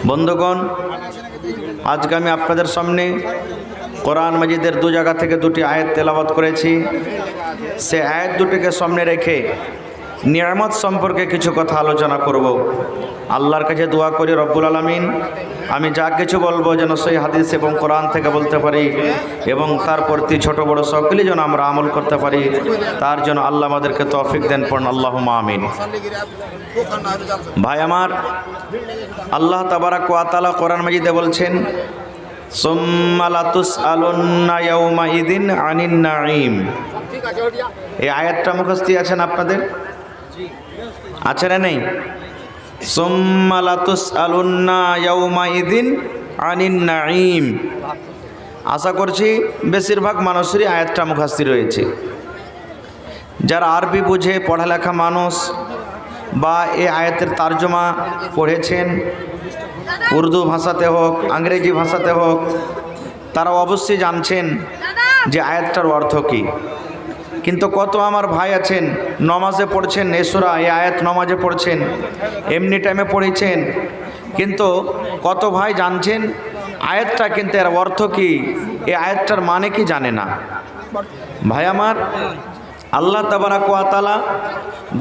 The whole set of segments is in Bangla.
বন্ধুগণ, আজকে আমি আপনাদের সামনে কোরআন মাজিদের দু জায়গা থেকে দুটি আয়াত তেলাওয়াত করেছি। সে আয়াত দুটিকে সামনে রেখে নিয়ামত সম্পর্কে কিছু কথা আলোচনা করব। আল্লাহর কাছে দোয়া করি রব্বুল আলামিন আমি যা কিছু বলবো যেন সেই হাদিস এবং কোরআন থেকে বলতে পারি এবং তার প্রতি ছোট বড় সকলেই যেন আমরা আমল করতে পারি, তার জন্য আল্লাহ আমাদেরকে তৌফিক দেন। পড়ুন আল্লাহুম্মা আমিন। ভাই আমার, আল্লাহ তাবারাক ওয়া তাআলা কোরআন মাজিদে বলছেন, সুম্মা লাতুসআলুন্না ইয়াউমাইযিন আনিন নাঈম। এই আয়াতটা মুখস্থি আছেন আপনাদের? আছে না নেই? সুম্মা লাতুসআলুন্না ইয়াউমাইযিন আনিন নাঈম। আশা করছি বেশিরভাগ মানুষেরই আয়াতটা মুখস্থি রয়েছে। যারা আরবি বুঝে পড়ালেখা মানুষ বা এই আয়াতের তর্জমা পড়েছেন, উর্দু ভাষাতে হোক ইংরেজি ভাষাতে হোক, তারা অবশ্যই জানছেন যে আয়াতটার অর্থ কী। কিন্তু কত আমার ভাই আছেন নমাজে পড়ছেন, এই সূরা এই আয়াত নমাজে পড়ছেন, এমনি টাইমে পড়েছেন, কিন্তু কত ভাই জানছেন আয়াতটা, কিন্তু এর অর্থ কী, এই আয়াতটার মানে কি জানে না। ভাই আমার, আল্লাহ তাবারাক ওয়া তাআলা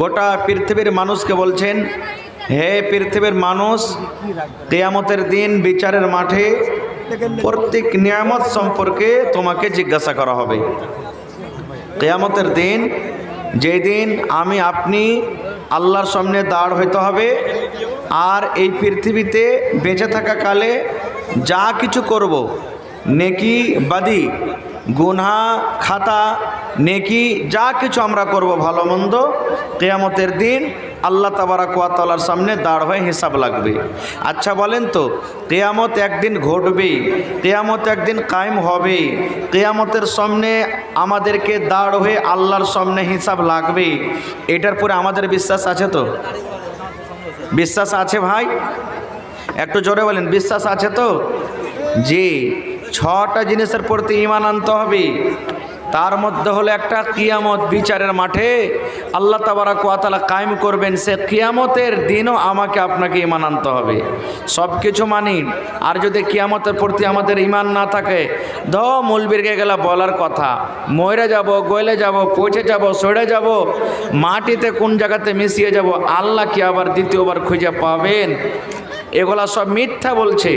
গোটা পৃথিবীর মানুষকে বলছেন, হে পৃথিবীর মানুষ, কিয়ামতের দিন বিচারের মাঠে প্রত্যেক নিয়ামত সম্পর্কে তোমাকে জিজ্ঞাসা করা হবে। কিয়ামতের দিন, যেই দিন আমি আপনি আল্লাহর সামনে দাঁড় হইতে হবে, আর এই পৃথিবীতে বেঁচে থাকাকালে যা কিছু করব, নেকি বাদি গুনাহ খাতা নেকি যা কিছু আমরা করব ভালো মন্দ, কিয়ামতের দিন আল্লাহ তাবারাক ওয়া তাআলার সামনে দাঁড় হয়ে হিসাব লাগবে। আচ্ছা বলেন তো, কিয়ামত একদিন ঘটবে, কিয়ামত একদিন কায়েম হবে, কিয়ামতের সামনে আমাদেরকে দাঁড় হয়ে আল্লাহর সামনে হিসাব লাগবে, এটার পরে আমাদের বিশ্বাস আছে তো? বিশ্বাস আছে ভাই? একটু জোরে বলেন, বিশ্বাস আছে তো? জি। 6টা জিনিসের প্রতি ঈমান আনতে হবে। তার মধ্যে হলো একটা, কিয়ামত বিচারের মাঠে আল্লাহ তাবারাক ওয়া তাআলা কায়েম করবেন, সে কিয়ামতের দিনও আমাকে আপনাকে ঈমান আনতে হবে। সব কিছু মানি, আর যদি কিয়ামতের প্রতি আমাদের ঈমান না থাকে, মৌলবীরকে গেলা বলার কথা, মরে যাব, গলে যাব, পচে যাব, সড়ে যাব, মাটিতে কোন জায়গাতে মিশিয়ে যাব, আল্লাহ কি আবার দ্বিতীয়বার খুঁজে পাবেন? এগুলা সব মিথ্যা বলছে।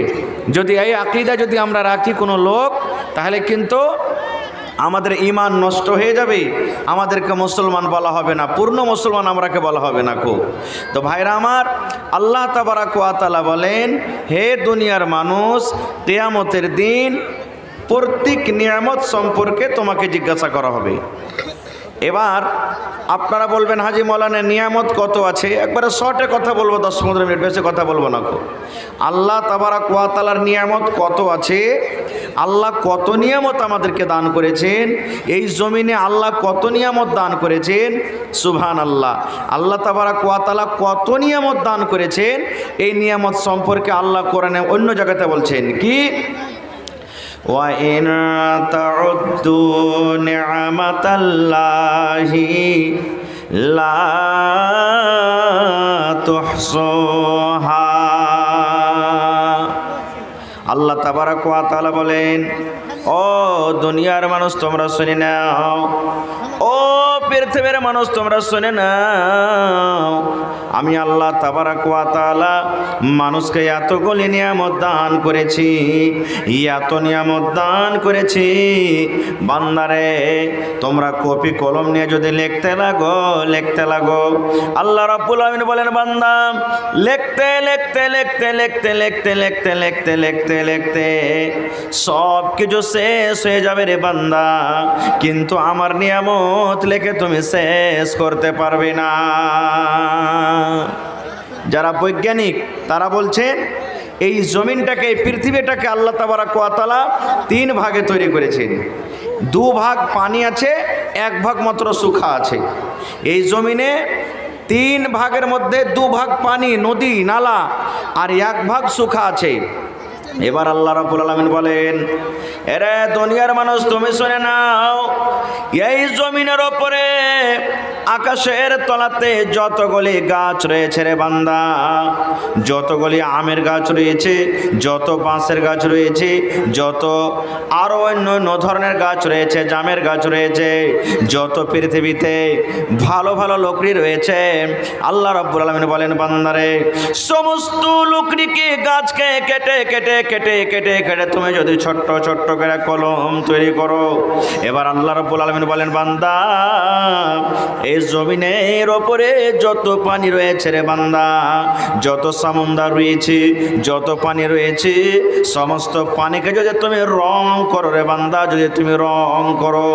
যদি এই আকীদা যদি আমরা রাখি কোনো লোক, তাহলে কিন্তু আমাদের ঈমান নষ্ট হয়ে যাবে, আমাদেরকে মুসলমান বলা হবে না, পূর্ণ মুসলমান আমরাকে বলা হবে না কো। তো ভাইরা আমার, আল্লাহ তাবারাক ওয়া তাআলা বলেন, হে দুনিয়ার মানুষ, কিয়ামতের দিন প্রত্যেক নিয়ামত সম্পর্কে তোমাকে জিজ্ঞাসা করা হবে। এবার আপনারা বলবেন, হাজি মৌলানা নিয়ামত কত আছে? একবারে শর্টে কথা বলবো, 10-15 মিনিট, বেশি কথা বলবো না কো। আল্লাহ তাবারাক ওয়া তাআলার নিয়ামত কত আছে, আল্লাহ কত নিয়ামত আমাদেরকে দান করেছেন, এই জমিনে আল্লাহ কত নিয়ামত দান করেছেন, সুবহানাল্লাহ। আল্লাহ তাবারাক ওয়া তাআলা কত নিয়ামত দান করেছেন, এই নিয়ামত সম্পর্কে আল্লাহ কোরআনে অন্য জায়গাতে বলছেন কি, وَإِن تَعُدُّوا نِعْمَةَ اللَّهِ لَا تُحْصُوهَا। আল্লাহ তাবারাক ওয়া তাআলা বলেন, ও দুনিয়ার মানুষ তোমরা শুনে নাও, ও পৃথিবীর মানুষ তোমরা শুনে নাও, আমি আল্লাহ তাবারাক ওয়া তাআলা মানুষকে এতগুলি নিয়ামত দান করেছি, এত নিয়ামত দান করেছি, বান্দারে তোমরা কপি কলম নিয়ে যদি লিখতে লাগো, আল্লাহ রাব্বুল আলামিন বলেন, বান্দা লিখতে লিখতে লিখতে লিখতে লিখতে লিখতে লিখতে লিখতে লিখতে সব কিছু শেষ হয়ে যাবে রে বান্দা, কিন্তু আমার নিয়ামত লিখে তুমি শেষ করতে পারবে না। যারা বৈজ্ঞানিক তারা বলছেন, এই জমিনটাকে, এই পৃথিবীটাকে আল্লাহ তাবারাক ওয়া তাআলা 3 ভাগে তৈরি করেছেন। 2 ভাগ পানি আছে, 1 ভাগ মাত্র শুখা আছে। এই জমিনে 3 ভাগের মধ্যে 2 ভাগ পানি, নদী নালা, আর 1 ভাগ শুখা আছে। এবার আল্লাহ রাব্বুল আলামিন বলেন, এরে দুনিয়ার মানুষ তুমি শুনে নাও, এই জমিনের ওপরে আকাশের তলাতে যতগুলি গাছ রয়েছে রে বান্দা, যতগুলি আমের গাছ রয়েছে, যত বাঁশের গাছ রয়েছে, যত আরো অন্য অন্য ধরনের গাছ রয়েছে, জামের গাছ রয়েছে, যত পৃথিবীতে ভালো ভালো লকড়ি রয়েছে, আল্লাহ রাব্বুল আলামিন বলেন বান্দারে সমস্ত লকড়িকে গাছকে কেটে কেটে কেটে কেটে কেটে তুমি যদি ছোট্ট ছোট্ট করে কলম তৈরি করো, এবার আল্লাহ রাব্বুল আলামিন বলেন বান্দা এই জমিনের ওপরে যত পানি রয়েছে রে বান্দা, যত সমুদ্র রয়েছে, যত পানি রয়েছে, সমস্ত পানিকে যদি তুমি রং করো রে বান্দা, যদি তুমি রং করো,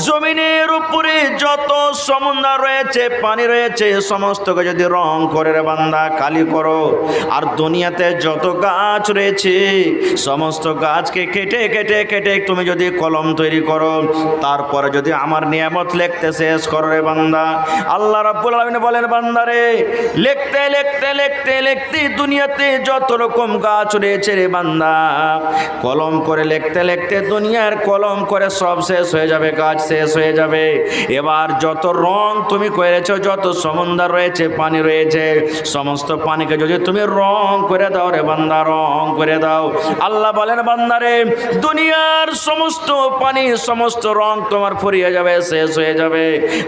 জমিনের উপরে যত সমুদ্র রয়েছে, পানি রয়েছে, সমস্তকে যদি রং করে রে বান্দা কালি করো, আর দুনিয়াতে যত গাছ রয়েছে সমস্ত গাছকে কেটে কেটে কেটে তুমি যদি কলম তৈরি করো, তারপরে যদি আমার নিয়ামত লিখতে শেষ করো রে বান্দা, আল্লাহ রাব্বুল আলামিন বলেন বান্দারে লিখতে লিখতে লিখতে লিখতে দুনিয়াতে যত রকম গাছ রয়েছে রে বান্দা, কলম করে লিখতে লিখতে দুনিয়ার কলম করে সব শেষ হয়ে যাবে, গাছ শেষ হয়ে যাবে। এবার যত রং তুমি করেছো, যত সমুদ্র রয়েছে, পানি রয়েছে, সমস্ত পানিকে যদি তুমি রং করে দাও রে বান্দা, রং করে দাও, আল্লাহ বলেন বান্দারে দুনিয়ার সমস্ত পানি সমস্ত রং তোমার ফুরিয়ে যাবে, শেষ হয়ে যাবে।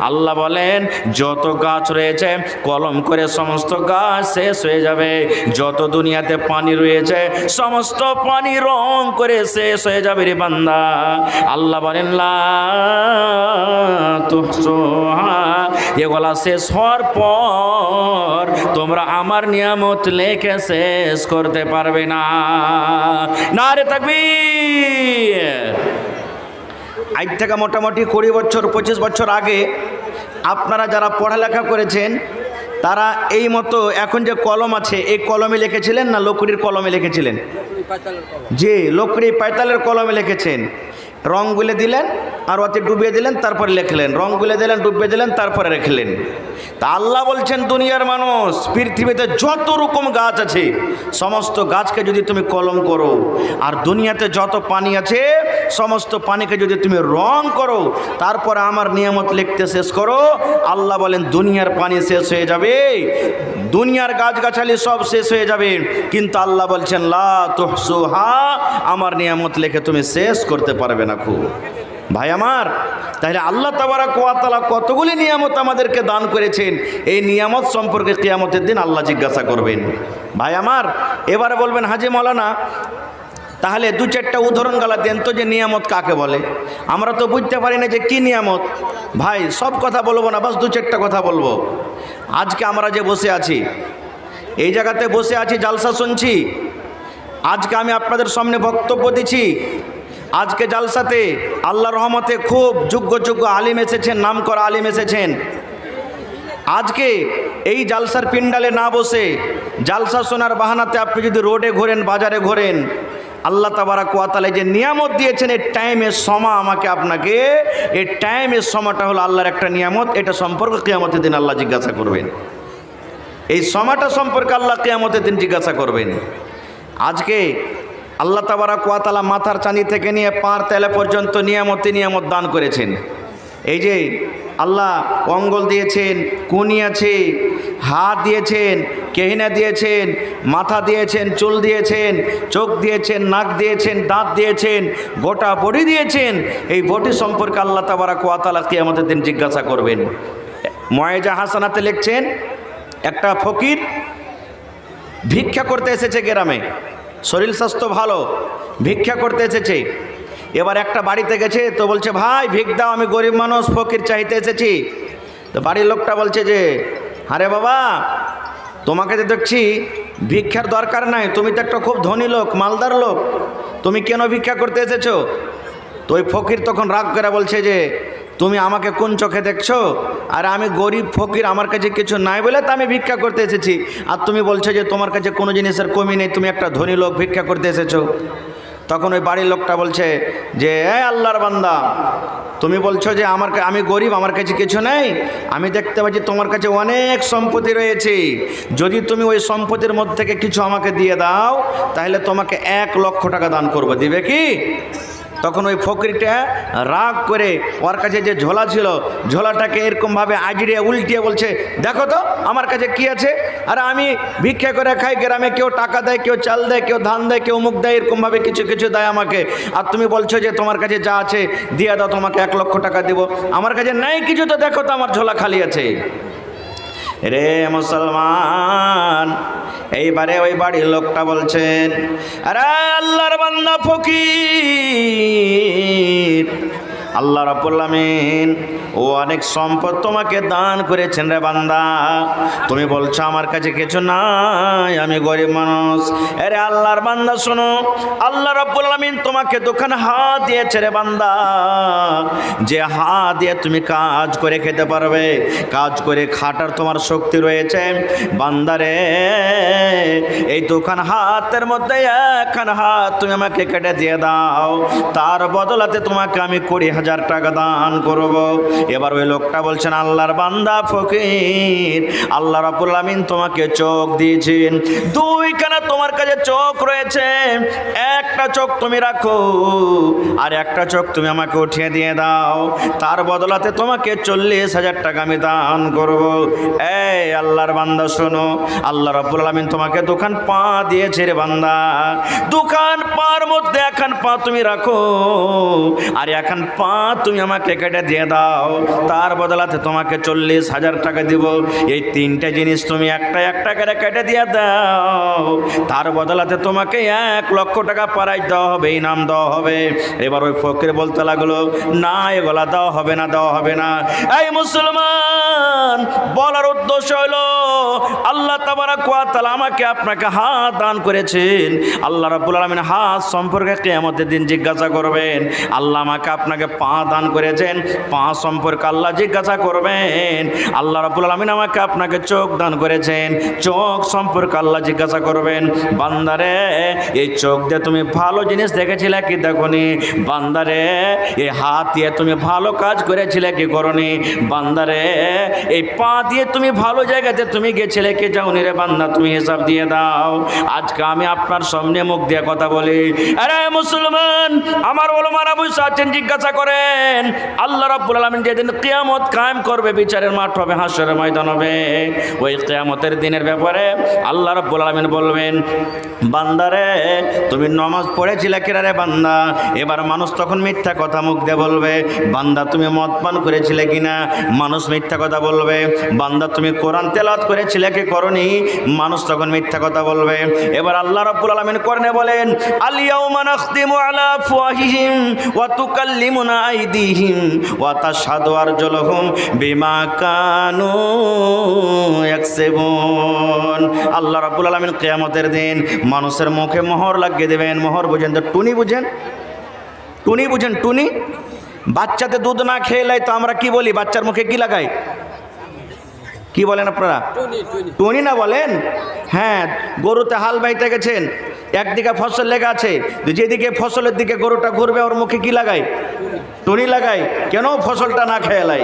আল্লাহ বলেন যত গাছ রয়েছে কলম করে সমস্ত গাছ শেষ হয়ে যাবে, যত দুনিয়াতে পানি রয়েছে সমস্ত পানি রং করে শেষ হয়ে যাবে রে বান্দা। আল্লাহ বলেন লা তুহসুহা, এগুলা শেষ হওয়ার পর তোমরা আমার নিয়ামত লেখে শেষ করতে পারবে না। নারে তাকবীর। আজ থেকে মোটামুটি 20 বছর 25 বছর আগে আপনারা যারা পড়ালেখা করেছেন তারা এই মতো এখন যে কলম আছে এই কলমে লিখেছিলেন না লকড়ির কলমে লিখেছিলেন? জি, লকড়ি পাইতালের কলমে লিখেছেন। রং গুলে দিলেন আর ওতে ডুবিয়ে দিলেন, তারপরে লিখলেন, রং গুলে দিলেন, ডুবিয়ে দিলেন, তারপরে লিখলেন। তা আল্লাহ বলছেন দুনিয়ার মানুষ পৃথিবীতে যত রকম গাছ আছে সমস্ত গাছকে যদি তুমি কলম করো, আর দুনিয়াতে যত পানি আছে সমস্ত পানিকে যদি তুমি রং করো, তারপরে আমার নিয়ামত লিখতে শেষ করো, আল্লাহ বলেন দুনিয়ার পানি শেষ হয়ে যাবে, দুনিয়ার গাছগাছালি সব শেষ হয়ে যাবে, কিন্তু আল্লাহ বলছেন লা তুহসুহা, আমার নিয়ামত লিখে তুমি শেষ করতে পারবে না। খুব ভাই আমার, তাহলে আল্লাহ তাবারাক ওয়া তাআলা কতগুলি নিয়ামত আমাদেরকে দান করেছেন, এই নিয়ামত সম্পর্কে কিয়ামতের দিন আল্লাহ জিজ্ঞাসা করবেন। ভাই আমার, এবারে বলবেন হাজি মৌলানা তাহলে 2-4টা উদাহরণ গালা দেন তো যে নিয়ামত কাকে বলে, আমরা তো বুঝতে পারি না যে কি নিয়ামত। ভাই সব কথা বলবো না, বাস 2-4টা কথা বলবো। আজকে আমরা যে বসে আছি এই জায়গাতে বসে আছি, জালসা শুনছি, আজকে আমি আপনাদের সামনে বক্তব্য দিচ্ছি, আজকে জালসাতে আল্লাহর রহমতে খুব যোগ্য যোগ্য আলিম এসেছেন, নামকরা আলিম এসেছেন। আজকে এই জালসার পিন্ডালে না বসে জালসা শোনার বাহানাতে আপনি যদি রোডে ঘোরেন, বাজারে ঘোরেন, আল্লাহ তাবারাক ওয়া তাআলা যে নিয়ামত দিয়েছেন এই টাইমের সময় আমাকে আপনাকে, এই টাইমের সময়টা হলো আল্লাহর একটা নিয়ামত। এটা সম্পর্কে কিয়ামতের দিন আল্লাহ জিজ্ঞাসা করবেন, এই সময়টা সম্পর্কে আল্লাহ কিয়ামতের দিন জিজ্ঞাসা করবেন। আজকে আল্লাহ তাবারাক ওয়া তাআলা মাথার চাঁদি থেকে নিয়ে পাঁর তেলে পর্যন্ত নিয়ামত দান করেছেন। এই যে আল্লাহ অঙ্গল দিয়েছেন, কুনি আছে, হাত দিয়েছেন, কেহিনা দিয়েছেন, মাথা দিয়েছেন, চুল দিয়েছেন, চোখ দিয়েছেন, নাক দিয়েছেন, দাঁত দিয়েছেন, গোটা বডি দিয়েছেন। এই বডি সম্পর্কে আল্লাহ তাবারাক ওয়া তাআলা কিয়ামতের দিন জিজ্ঞাসা করবেন। মুআইজা হাসানাতে লিখছেন একটা ফকির ভিক্ষা করতে এসেছে গ্রামে, শরীর স্বাস্থ্য ভালো, ভিক্ষা করতে এসেছে। এবার একটা বাড়িতে গেছে, তো বলছে ভাই ভিক দাও, আমি গরিব মানুষ ফকির চাইতে এসেছি। তো বাড়ির লোকটা বলছে যে আরে বাবা তোমাকে তো দেখছি ভিক্ষার দরকার নাই, তুমি তো একটা খুব ধনী লোক, মালদার লোক, তুমি কেন ভিক্ষা করতে এসেছো? তো ওই ফকির তখন রাগ করে বলছে যে তুমি আমাকে কোন চোখে দেখছো? আর আমি গরিব ফকির, আমার কাছে কিছু নাই বলে তো আমি ভিক্ষা করতে এসেছি, আর তুমি বলছো যে তোমার কাছে কোনো জিনিসের কমি নেই, তুমি একটা ধনী লোক, ভিক্ষা করতে এসেছো। তখন ওই বাড়ির লোকটা বলছে যে আল্লাহর বান্দা, তুমি বলছো যে আমি গরিব, আমার কাছে কিছু নেই, আমি দেখতে পাচ্ছি তোমার কাছে অনেক সম্পত্তি রয়েছে, যদি তুমি ওই সম্পত্তির মধ্যে থেকে কিছু আমাকে দিয়ে দাও তাহলে তোমাকে 1 লক্ষ টাকা দান করবো, দিবে কি? তখন ওই ফকিরটা রাগ করে ওর কাছে যে ঝোলা ছিল ঝোলাটাকে এরকমভাবে আজড়িয়ে উল্টিয়ে বলছে, দেখো তো আমার কাছে কি আছে। আর আমি ভিক্ষা করে খাই, গ্রামে কেউ টাকা দেয়, কেউ চাল দেয়, কেউ ধান দেয়, কেউ মুখ দেয়, এরকমভাবে কিছু কিছু দেয় আমাকে। আর তুমি বলছো যে তোমার কাছে যা আছে দিয়ে দাও, তোমাকে 1 লক্ষ টাকা দেবো। আমার কাছে নাই কিছু, তো দেখো তো আমার ঝোলা খালি আছে। রে মুসলমান, এইবারে ওই বাড়ির লোকটা বলছেন, আরে আল্লাহর বান্দা ফকির, আল্লাহ রাব্বুল আমিন ও অনেক সম্পদ তোমাকে দান করেছেন রে বান্দা, তুমি বলছো আমার কাছে কিছু নাই, আমি গরিব মানুষ। আরে আল্লাহর বান্দা শোনো, আল্লাহ রাব্বুল আমিন তোমাকে দোকান হাত দিয়েছে রে বান্দা, যে হাত দিয়ে তুমি কাজ করে খেতে পারবে, কাজ করে খাটার তোমার শক্তি রয়েছে। বান্দারে, এই দোকান হাতের মধ্যে একখান হাত তুমি আমাকে কেটে দিয়ে দাও, তার বদলাতে তোমাকে আমি 20,000 টাকা দান করব। এবার ওই লোকটা বলছেন, আল্লাহর বান্দা ফকির, আল্লাহ রাব্বুল আমিন তোমাকে চোখ দিয়েছেন, 2খানা তোমার কাছে চোখ রয়েছে, একটা চোখ তুমি রাখো আর একটা চোখ তুমি আমাকে উঠিয়ে দিয়ে দাও, তার বদলাতে তোমাকে 40,000 টাকা আমি দান করব। এই আল্লাহর বান্দা শোনো, আল্লাহ রাব্বুল আমিন তোমাকে দোকান পা দিয়েছে রে বান্দা, দোকান পার মধ্যে একখান পা তুমি রাখো আর একখান পা তুমি আমাকে কেটে দিয়ে দাও, তার বদলাতে তোমাকে 40,000 টাকা দিব। এই 3টে জিনিস তুমি একটা একটা করে কেটে দিয়ে দাও, তার বদলাতে তোমাকে 1 লক্ষ টাকা প্রাইজ দেওয়া হবে, ইনাম দেওয়া হবে। এবার ওই ফকির বলতে লাগলো, না এগুলা দেওয়া হবে না, দেওয়া হবে না। এই মুসলমান, বলার উদ্দেশ্য হলো আল্লাহ তাবারাক ওয়া তাআলা আমাকে আপনাকে হাত দান করেছেন, আল্লাহ রাব্বুল আলামিন হাত সম্পর্কে কিয়ামতের দিন জিজ্ঞাসা করবেন। আল্লাহ আমাকে আপনাকে পা দান করেছেন, পা সম্পর্কে আল্লাহ জিজ্ঞাসা করবেন। আল্লাহ রাব্বুল আলামিন আমাকে আপনাকে চোখ দান করেছেন, চোখ সম্পর্কে আল্লাহ জিজ্ঞাসা করবেন। বান্দারে, এই চোখ দিয়ে তুমি ভালো জিনিস দেখেছিলে কি দেখোনি? বান্দারে, এই হাত দিয়ে তুমি ভালো কাজ করেছিলে কি করনি? বান্দারে, এই পা দিয়ে তুমি ভালো জায়গাতে তুমি গেছিলে কি যাওনি রে বান্দা? তুমি হিসাব দিয়ে দাও। আজকে আমি আপনার সামনে মুখ দিয়ে কথা বলি। আরে মুসলমান, আমার ওলামারা বসে আছেন, জিজ্ঞাসা করেন আল্লাহ রাব্বুল আলামিন যেদিন কিয়ামত কায়েম করবে, বিচারের মাঠ হবে, হাসরের ময়দান হবে, ওই কিয়ামতের দিনের ব্যাপারে আল্লাহ রাব্বুল আলামিন বলবেন, বান্দারে তুমি নামাজ পড়েছিলে কিনা রে বান্দা? এবার মানুষ তখন মিথ্যা কথা মুখ দিয়ে বলবে। বান্দা তুমি মদ পান করেছিলে কিনা? মানুষ মিথ্যা কথা বলবে। বান্দা তুমি কোরআন তেলাওয়াত করেছিলে কি করনি? মানুষ তখন মিথ্যা কথা বলবে। এবার আল্লাহ রাব্বুল আলামিন কোরআনে বলেন, আল ইয়াউমা নাখতিমু আলা আফওয়াহিহিম ওয়া তুকাল্লিমুনা আইদিহিম ওয়া তাশহাদু আরজুলুহুম বিমা কানু ইয়াকসিবুন। আল্লাহ রাব্বুল আলামিন কিয়ামতের দিন মানুষের মুখে মোহর লাগিয়ে দেবেন। মোহর বুঝেন তো? টুনি বুঝেন? টুনি বুঝেন? টুনি বাচ্চাতে দুধ না খেলে তো আমরা কি বলি? বাচ্চার মুখে কি লাগাই? কি বলেন আপনারা? টুনি না বলেন? হ্যাঁ, গরুতে হাল বাইতে গেছেন, একদিকে ফসল লেগে আছে, যেদিকে ফসলের দিকে গরুটা ঘুরবে ওর মুখে কি লাগাই? টুনি লাগাই। কেন? ফসলটা না খেলাই।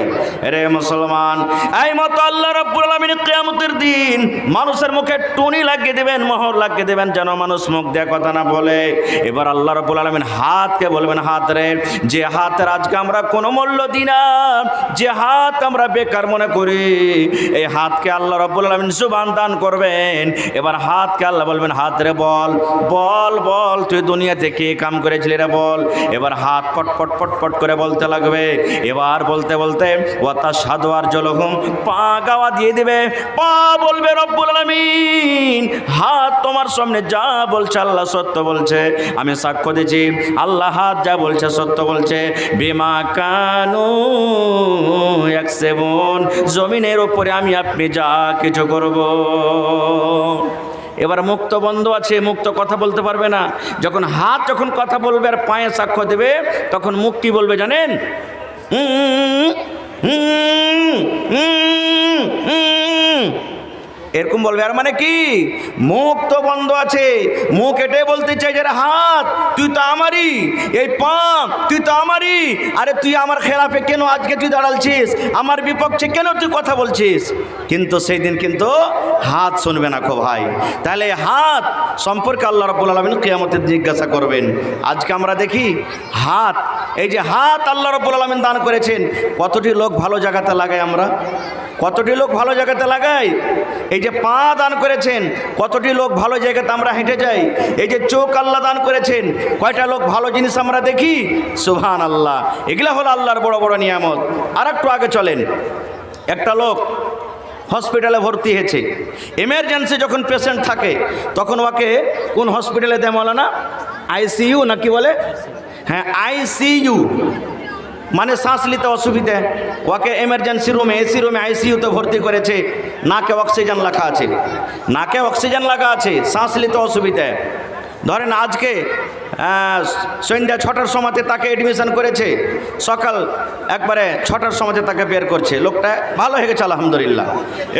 রে মুসলমান, এই মতো আল্লাহ রাব্বুল আলামিন কিয়ামতের দিন মানুষের মুখে টুনি লাগিয়ে দেবেন, মোহর লাগিয়ে দেবেন, যেন মানুষ মুখ দিয়ে কথা না বলে। এবার আল্লাহ রাব্বুল আলামিন হাতকে বলবেন, হাত রে, যে হাতের আজকে আমরা কোনো মূল্য দিই না, যে হাত আমরা বেকার মনে করি, এই হাতকে আল্লাহ রাব্বুল আলামিন জুবান দান করবেন। এবার হাতকে আল্লাহ বলবেন, হাত রে বল বল বল, তুই দুনিয়াতে কি কাম করেছিলি রে বল। এবার হাত পট পট পট পট করে বলতে লাগবে। এবার বলতে বলতে ওয়া তাশহাদু আরজুলুহুম, পা গাওয়া দিয়ে দিবে। পা বলবে, রব্বুল আলামিন হাত তোমার সামনে যা বলছে আল্লাহ সত্য বলছে, আমি সাক্ষ্য দিচ্ছি আল্লাহ হাত যা বলছে সত্য বলছে। বিমা কানু ইয়াকসিবুন, জমিনের উপরে আমি আপনি যা কিছু করব। এবার মুক্ত বন্ধ আছে, মুক্ত কথা বলতে পারবে না। যখন হাত যখন কথা বলবে আর পায়ে সাক্ষ্য দেবে, তখন মুখ কি বলবে জানেন? এরকম বলবে। আর মানে কি, মুখ তো বন্ধ আছে, মুখ এটাই বলতে চাই যে হাত তুই তো আমারই, এই পা তুই তো আমারই, আরে তুই আমার খেলাফে কেন আজকে তুই দাঁড়ালছিস, আমার বিপক্ষে কেন তুই কথা বলছিস। কিন্তু সেই দিন কিন্তু হাত শুনবে না খো ভাই। তাহলে হাত সম্পর্কে আল্লাহ রাব্বুল আলামিন কিয়ামতে জিজ্ঞাসা করবেন। আজকে আমরা দেখি হাত, এই যে হাত আল্লাহ রাব্বুল আলামিন দান করেছেন, কতটি লোক ভালো জায়গাতে লাগাই আমরা, কতটি লোক ভালো জায়গাতে লাগাই। এই যে পা দান করেছেন, কতটি লোক ভালো জায়গাতে আমরা হেঁটে যাই। এই যে চোখ আল্লাহ দান করেছেন, কয়টা লোক ভালো জিনিস আমরা দেখি। সুবহানাল্লাহ, এগুলা হলো আল্লাহর বড় বড় নিয়ামত। আর একটু আগে চলেন, একটা লোক হসপিটালে ভর্তি হয়েছে। এমার্জেন্সি যখন পেশেন্ট থাকে তখন ওকে কোন হসপিটালে দেয় মাওলানা? আইসিইউ নাকি বলে? হ্যাঁ, আইসিইউ মানে শ্বাস নিতে অসুবিধে, ওকে এমার্জেন্সি রুমে, এসি রুমে, আইসিইউতে ভর্তি করেছে। নাকে অক্সিজেন লাগা আছে, নাকে অক্সিজেন লাগা আছে, শ্বাস নিতে অসুবিধে। ধরেন আজকে সন্ধ্যা 6টার সময়তে তাকে এডমিশন করেছে, সকাল একবারে 6টার সময়তে তাকে বের করছে। লোকটা ভালো হয়ে গেছে আলহামদুলিল্লাহ।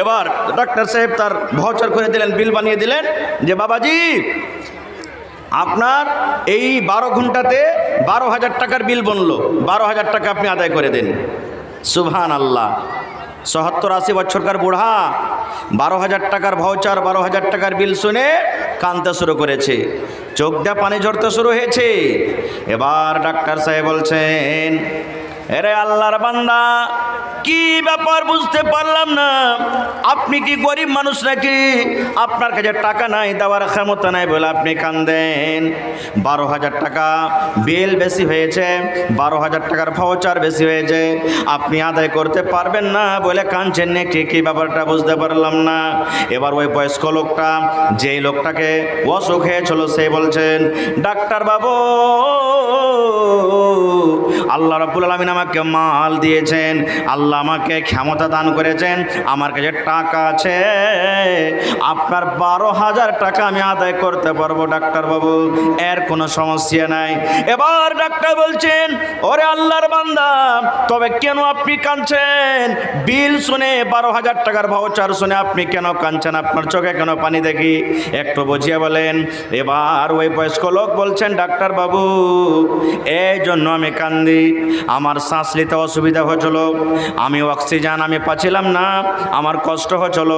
এবার ডাক্তার সাহেব তার ভাউচার করে দিলেন, বিল বানিয়ে দিলেন যে বাবাজি আপনার এই 12 ঘন্টাতে 12,000 টাকার বিল বনলো, 12,000 টাকা আপনি আদায় করে দেন। সুবহানাল্লাহ, 70-80 বছরকার বুড়া 12,000 টাকার ভাউচার, 12,000 টাকার বিল শুনে কাঁদতে শুরু করেছে, চোখ দিয়ে পানি ঝরতে শুরু হয়েছে। এবার ডাক্তার সাহেব বলছেন, এরে আল্লাহর বান্দা, কি ব্যাপার বুঝতে পারলাম না, আপনি কি গরিব মানুষ নাকি? আপনার কাছে টাকা নাই, দেওয়ার ক্ষমতা নাই বলে আপনি কান্দেন। 12,000 টাকা বিল বেশি হয়েছে, 12,000 টাকার ভাউচার বেশি হয়েছে, আপনি আদায় করতে পারবেন না বলে কাঁদছেন নাকি? কি ব্যাপারটা বুঝতে পারলাম না। এবার ওই বয়স্ক লোকটা, যেই লোকটাকে অসুখ হয়েছিল, সে বলছেন, ডাক্তার বাবু, আল্লাহ রাব্বুল আলামিন আমাকে মাল দিয়েছেন, আল্লাহ আমাকে ক্ষমতা দান করেছেন, আমার কাছে টাকা আছে, আপনার 12,000 টাকা আমি আদায় করতে পারবো ডাক্তার বাবু, এর কোনো সমস্যা নাই। এবার ডাক্তার বলছেন, ওরে আল্লাহর বান্দা, তবে কেন আপনি কাঁদছেন? বিল শুনে, 12,000 টাকার ভাউচার শুনে আপনি কেন কাঁদছেন? আপনার চোখে কেন পানি দেখি, একটু বুঝিয়ে বলেন। এবার ওই বয়স্ক লোক বলছেন, ডাক্তার বাবু, এই জন্য আমি কান্দি, আমার শ্বাস নিতে অসুবিধা হয়েছিল, আমি অক্সিজেন আমি পাচ্ছিলাম না, আমার কষ্ট হচ্ছিল।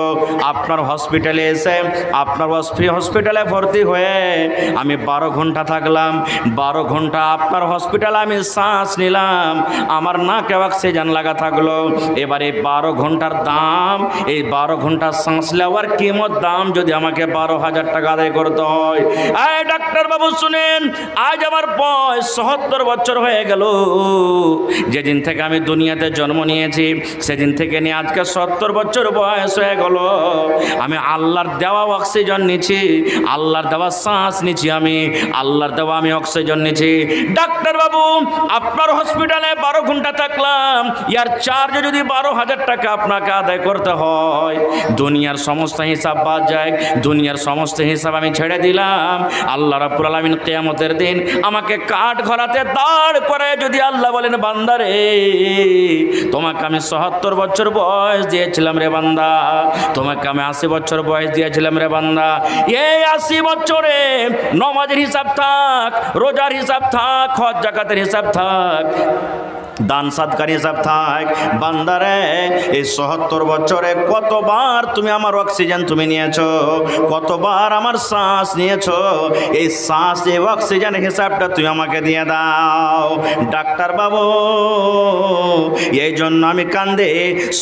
আপনার হসপিটালে এসে, আপনার হসপিটালে ভর্তি হয়ে আমি 12 ঘন্টা থাকলাম, 12 ঘন্টা আপনার হসপিটালে আমি শ্বাস নিলাম, আমার নাকে অক্সিজেন লাগা থাকলো। এবার এই 12 ঘন্টার দাম, এই 12 ঘন্টার শ্বাস নেওয়ার কিমত দাম যদি আমাকে 12,000 টাকা আদায় করতে হয়। এই ডাক্তার বাবু শুনেন, আজ আমার বয়স ৭০ বছর হয়ে গেল, যেদিন থেকে আমি দুনিয়াতে জন্ম নিয়েছি সেদিন থেকে নিয়ে আজকে ৭০ বছর বয়স হয়ে গেল, আমি আল্লাহর দেওয়া অক্সিজেন নিচ্ছি, আল্লাহর দেওয়া শ্বাস নিচ্ছি, আমি আল্লাহর দেওয়া আমি অক্সিজেন নিচ্ছি। ডাক্তার বাবু, আপনার হসপিটালে 12 ঘন্টা থাকলাম, ইয়ার চার্জ যদি 12,000 টাকা আপনাকে আদায় করতে হয়, দুনিয়ার সমস্ত হিসাব বাদ যায়, দুনিয়ার সমস্ত হিসাব আমি ছেড়ে দিলাম। আল্লাহ রাব্বুল আলামিন কিয়ামতের দিন আমাকে কাঠ ঘরাতে দাঁড় করে যদি আল্লাহ বলেন, বান্দারে, তোমাকে আমি ৭০ বছর বয়স দিয়েছিলাম রে বান্দা, তোমাকে আমি 80 বছর বয়স দিয়েছিলাম রে বান্দা, এই 80 বছরে নমাজের হিসাব থাক, রোজার হিসাব থাক, হজ জাকাতের হিসাব থাক, দান সাদকার হিসাব থাক, বান্দারে, এই ৭০ বছরে কতবার তুমি আমার অক্সিজেন তুমি নিয়েছো, কতবার আমার শ্বাস নিয়েছো, এই শ্বাস, এই অক্সিজেনের হিসাবটা তুমি আমাকে দিয়ে দাও ডাক্তার বাবু। এই জন্য আমি কান্দে,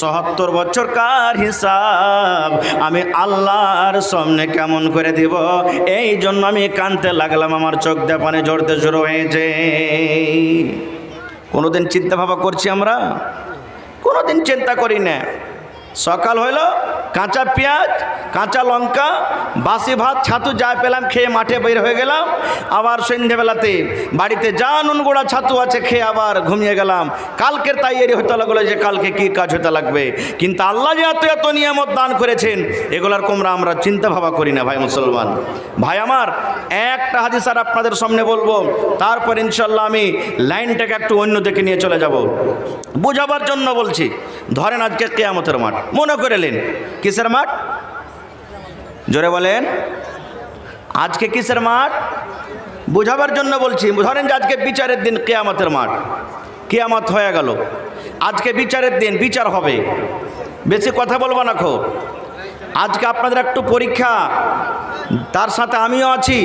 ৭০ বছরকার হিসাব আমি আল্লাহর সামনে কেমন করে দিব, এই জন্য আমি কাঁদতে লাগলাম, আমার চোখ দিয়ে পানি ঝরতে শুরু হয়েছে। কোনোদিন চিন্তা ভাবা করছি আমরা? কোনোদিন চিন্তা করি না। সকাল হইল, কাঁচা পেঁয়াজ, কাঁচা লঙ্কা, বাসি ভাত, ছাতু যা পেলাম খেয়ে মাঠে বের হয়ে গেলাম। আবার সন্ধ্যেবেলাতে বাড়িতে যা নুন গোড়া ছাতু আছে খেয়ে আবার ঘুমিয়ে গেলাম। কালকের তাই এরি হতে লাগলো যে কালকে কি কাজ হতে লাগবে। কিন্তু আল্লাহ যে এত এত নিয়ামত দান করেছেন, এগুলার কোমরা আমরা চিন্তা ভাবা করি না ভাই মুসলমান। ভাই আমার, একটা হাদিস আর আপনাদের সামনে বলবো, তারপর ইনশাল্লাহ আমি লাইনটাকে একটু অন্য দিকে নিয়ে চলে যাব। বোঝাবার জন্য বলছি। ধরেন আজকে কিয়ামতের মাঠ, মনে করে নেন কিসের মাঠ? জোরে বলেন। আজকে কিসের মাঠ? বোঝাবার জন্য বলছি। ধরেন যে আজকে বিচারের দিন, কিয়ামতের মাঠ, কিয়ামত হয়ে গেল, আজকে বিচারের দিন, বিচার হবে। বেশি কথা বলবো না খো। আজকে আপনাদের একটু পরীক্ষা, তার সাথে আমিও আছি।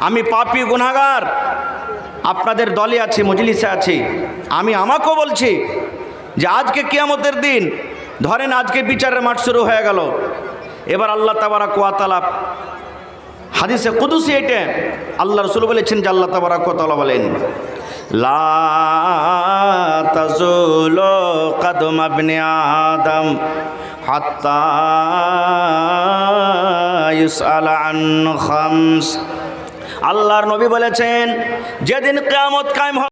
আমি পাপী গুনাহগার, আপনাদের দলে আছি, মজলিসে আছি। আমি আমাকেও বলছি যে আজকে কিয়ামতের দিন, ধরেন আজকে বিচারের মাঠ শুরু হয়ে গেল। এবার আল্লাহ তাবারাক ওয়া তাআলা, হাদিসে কুদসি এটা আল্লাহ রাসূল বলেছেন যে আল্লাহ তাবারাক ওয়া তাআলা বলেন, লা তাজুলু কদম ইবনে আদম হাত্তা ইউসআল আন খামস। আল্লাহর নবী বলেছেন যেদিন কিয়ামত কায়েম